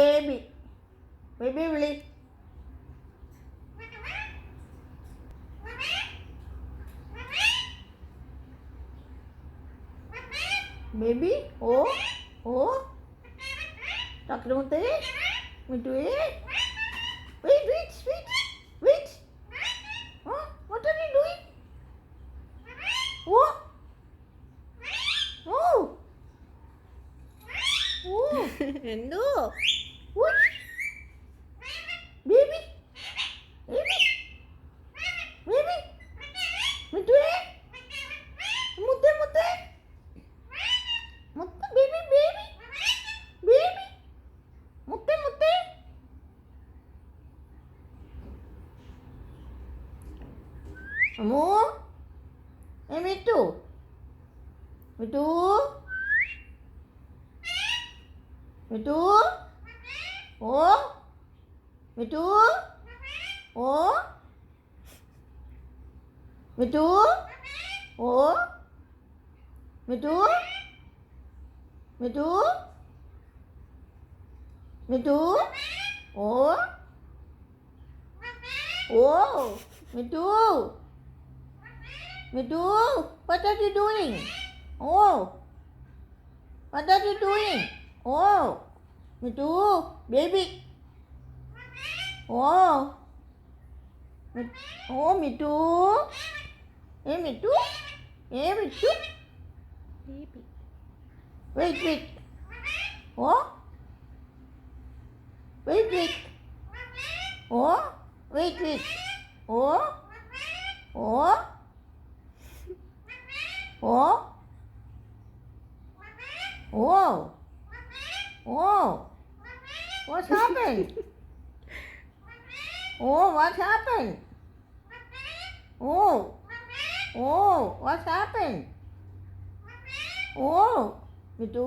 Baby. Baby വിളി. Baby. Oh. Oh. Tak muti. Muti. Wait. Wait. Huh? What are you doing? Oh. Oh. Oh. എന്തോ What? Baby. Baby. Baby. Muti. Muti. Muti. Baby. Baby. Muti. Amu. Mitu. Mitu. Mitu. Oh. Mitu. Oh. Mitu. Oh. Mitu. Mitu. Mitu. Oh. Oh. Mitu. Mitu. What are you doing? Oh. What are you doing? Oh. Mitu. Baby. Oh. Oh, Mitu. Hey, Mitu. Hey, Mitu. Baby Wait. Oh. Wait. Oh. Wait. Oh. Oh. Oh. Oh. Oh. What's happened? Oh, what happened? Oh. Oh, what's happened? Oh, Mitu.